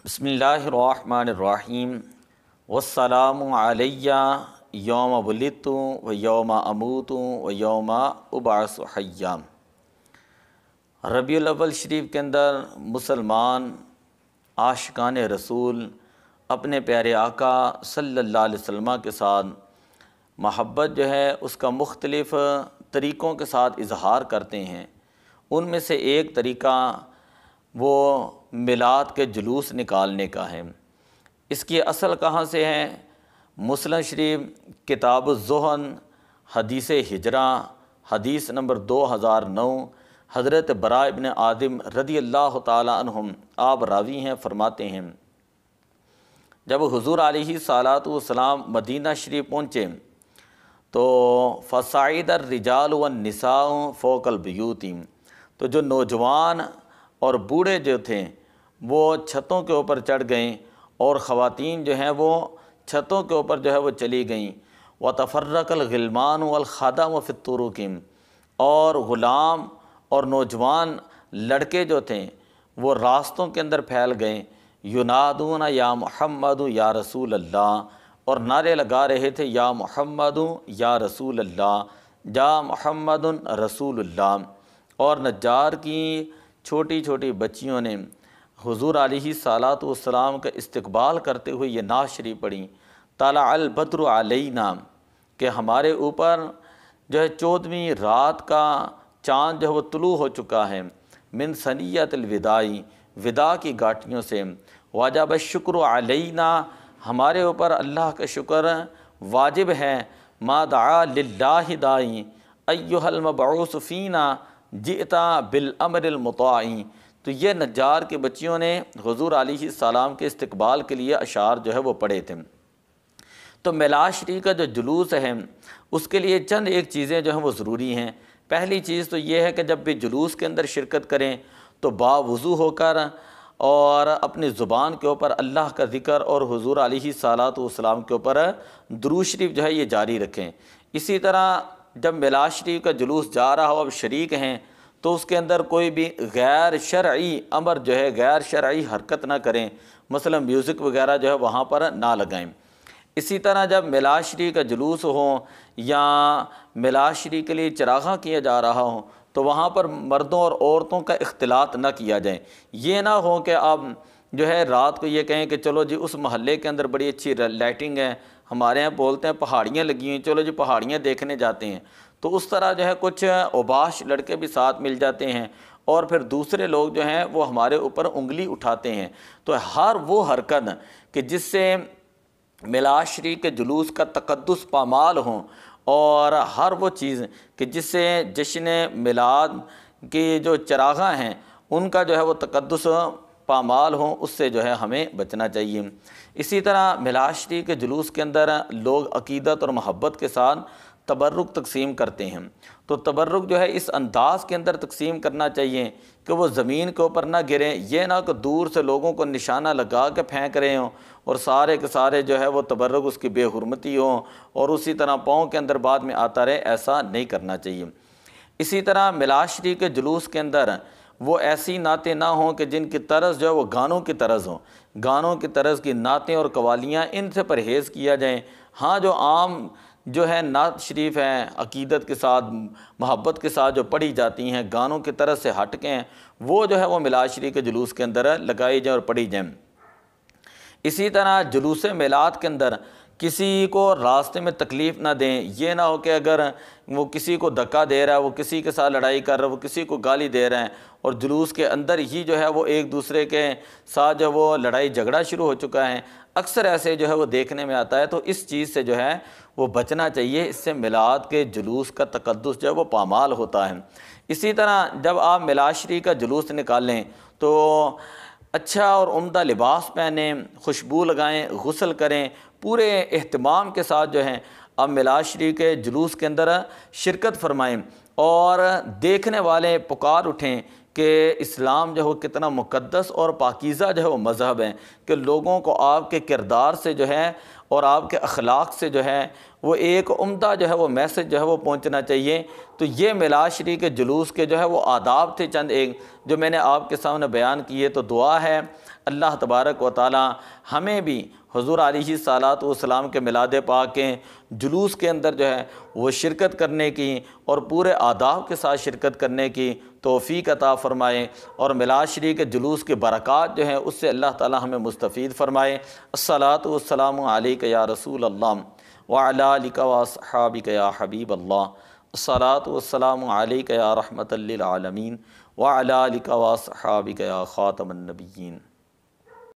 بسم اللہ الرحمن الرحیم والسلام علیہ یوم ولدت و یوم اموت و یوم ابعث حیا۔ ربیع الاول شریف کے اندر مسلمان عاشقان رسول اپنے پیارے آقا صلی اللہ علیہ وسلم کے ساتھ محبت جو ہے اس کا مختلف طریقوں کے ساتھ اظہار کرتے ہیں۔ ان میں سے ایک طریقہ وہ میلاد کے جلوس نکالنے کا ہے۔ اس کی اصل کہاں سے ہے؟ مسلم شریف کتاب الذہن حدیث ہجرہ حدیث نمبر 2009، حضرت براء ابن عازب رضی اللہ تعالی عنہم آپ راوی ہیں، فرماتے ہیں جب حضور علیہ الصلاۃ والسلام مدینہ شریف پہنچے تو فصعد الرجال والنساء فوق البیوت، تو جو نوجوان اور بوڑھے جو تھے وہ چھتوں کے اوپر چڑھ گئیں اور خواتین جو ہیں وہ چھتوں کے اوپر جو ہے وہ چلی گئیں۔ وتفرق الغلمان والخدم فی الطرق، اور غلام اور نوجوان لڑکے جو تھے وہ راستوں کے اندر پھیل گئے۔ ینادون یا محمد یا رسول اللہ، اور نعرے لگا رہے تھے یا محمد یا رسول اللہ، یا محمد رسول اللہ۔ اور نجار کی چھوٹی چھوٹی بچیوں نے حضور علیہ الصلاۃ والسلام کا استقبال کرتے ہوئے یہ نعت شریف پڑھی، طلع البدر علینا، کہ ہمارے اوپر جو ہے 14ویں رات کا چاند جو ہے وہ طلوع ہو چکا ہے، من ثنیۃ الوداع، وداع کی گھاٹیوں سے، وجب الشکر علینا، ہمارے اوپر اللہ کا شکر واجب ہے، ما دعا للہ داعی ایھا المبعوث فینا جئت بالامر المطاع۔ تو یہ نجار کی بچیوں نے حضور علیہ السلام کے استقبال کے لیے اشعار جو ہے وہ پڑھے تھے۔ تو میلاد شریف کا جو جلوس ہے اس کے لیے چند ایک چیزیں جو ہیں وہ ضروری ہیں۔ پہلی چیز تو یہ ہے کہ جب بھی جلوس کے اندر شرکت کریں تو باوضو ہو کر اور اپنی زبان کے اوپر اللہ کا ذکر اور حضور علیہ الصلاۃ والسلام کے اوپر درود شریف جو ہے یہ جاری رکھیں۔ اسی طرح جب میلاد شریف کا جلوس جا رہا ہو، اب شریک ہیں، تو اس کے اندر کوئی بھی غیر شرعی امر جو ہے، غیر شرعی حرکت نہ کریں، مثلا میوزک وغیرہ جو ہے وہاں پر نہ لگائیں۔ اسی طرح جب میلاد شریف کا جلوس ہو یا میلاد شریف کے لیے چراغاں کیا جا رہا ہو تو وہاں پر مردوں اور عورتوں کا اختلاط نہ کیا جائے۔ یہ نہ ہو کہ آپ جو ہے رات کو یہ کہیں کہ چلو جی اس محلے کے اندر بڑی اچھی لائٹنگ ہے، ہمارے ہیں بولتے ہیں پہاڑیاں لگی ہوئی، چلو جی پہاڑیاں دیکھنے جاتے ہیں، تو اس طرح جو ہے کچھ اوباش لڑکے بھی ساتھ مل جاتے ہیں اور پھر دوسرے لوگ جو ہیں وہ ہمارے اوپر انگلی اٹھاتے ہیں۔ تو ہر وہ حرکت کہ جس سے میلاد شریف کے جلوس کا تقدس پامال ہوں، اور ہر وہ چیز کہ جس سے جشن میلاد کی جو چراغاں ہیں ان کا جو ہے وہ تقدس پامال ہوں، اس سے جو ہے ہمیں بچنا چاہیے۔ اسی طرح میلاد شریف کے جلوس کے اندر لوگ عقیدت اور محبت کے ساتھ تبرک تقسیم کرتے ہیں۔ تو تبرک جو ہے اس انداز کے اندر تقسیم کرنا چاہیے کہ وہ زمین کے اوپر نہ گریں، یہ نہ کہ دور سے لوگوں کو نشانہ لگا کے پھینک رہے ہوں اور سارے کے سارے جو ہے وہ تبرک اس کی بے حرمتی ہوں اور اسی طرح پاؤں کے اندر بعد میں آتا رہے، ایسا نہیں کرنا چاہیے۔ اسی طرح میلاد شریف کے جلوس کے اندر وہ ایسی نعتیں نہ ہوں کہ جن کی طرز جو ہے وہ گانوں کی طرز ہوں، گانوں کی طرز کی نعتیں اور قوالیاں، ان سے پرہیز کیا جائیں۔ ہاں جو عام جو ہے نعت شریف ہیں عقیدت کے ساتھ محبت کے ساتھ جو پڑھی جاتی ہیں، گانوں کی طرز سے ہٹ کے ہیں، وہ جو ہے وہ میلاد شریف کے جلوس کے اندر لگائی جائیں اور پڑھی جائیں۔ اسی طرح جلوس میلاد کے اندر کسی کو راستے میں تکلیف نہ دیں، یہ نہ ہو کہ اگر وہ کسی کو دھکا دے رہا ہے، وہ کسی کے ساتھ لڑائی کر رہا ہے، وہ کسی کو گالی دے رہے ہیں اور جلوس کے اندر ہی جو ہے وہ ایک دوسرے کے ساتھ جو وہ لڑائی جھگڑا شروع ہو چکا ہے، اکثر ایسے جو ہے وہ دیکھنے میں آتا ہے۔ تو اس چیز سے جو ہے وہ بچنا چاہیے، اس سے میلاد کے جلوس کا تقدس جو ہے وہ پامال ہوتا ہے۔ اسی طرح جب آپ میلاد شریف کا جلوس نکالیں تو اچھا اور عمدہ لباس پہنیں، خوشبو لگائیں، غسل کریں، پورے اہتمام کے ساتھ جو ہیں آپ میلاد شریف کے جلوس کے اندر شرکت فرمائیں اور دیکھنے والے پکار اٹھیں کہ اسلام جو ہے کتنا مقدس اور پاکیزہ جو ہے وہ مذہب ہے، کہ لوگوں کو آپ کے کردار سے جو ہے اور آپ کے اخلاق سے جو ہے وہ ایک عمدہ جو ہے وہ میسج جو ہے وہ پہنچنا چاہیے۔ تو یہ میلاد شریف کے جلوس کے جو ہے وہ آداب تھے چند ایک جو میں نے آپ کے سامنے بیان کیے۔ تو دعا ہے اللہ تبارک و تعالی ہمیں بھی حضور علیہ الصلاۃ والسلام کے میلاد پاک کے جلوس کے اندر جو ہے وہ شرکت کرنے کی اور پورے آداب کے ساتھ شرکت کرنے کی توفیق عطا فرمائے، اور میلاد شریف کے جلوس کی برکات جو ہیں اس سے اللہ تعالی ہمیں مستفید فرمائے۔ الصلاۃ والسلام علیک یا رسول اللہ وعلی آلک واصحابک یا حبیب اللہ، الصلاۃ والسلام علیک یا رحمۃ للعالمین وعلی آلک واصحابک یا خاتم النبیین۔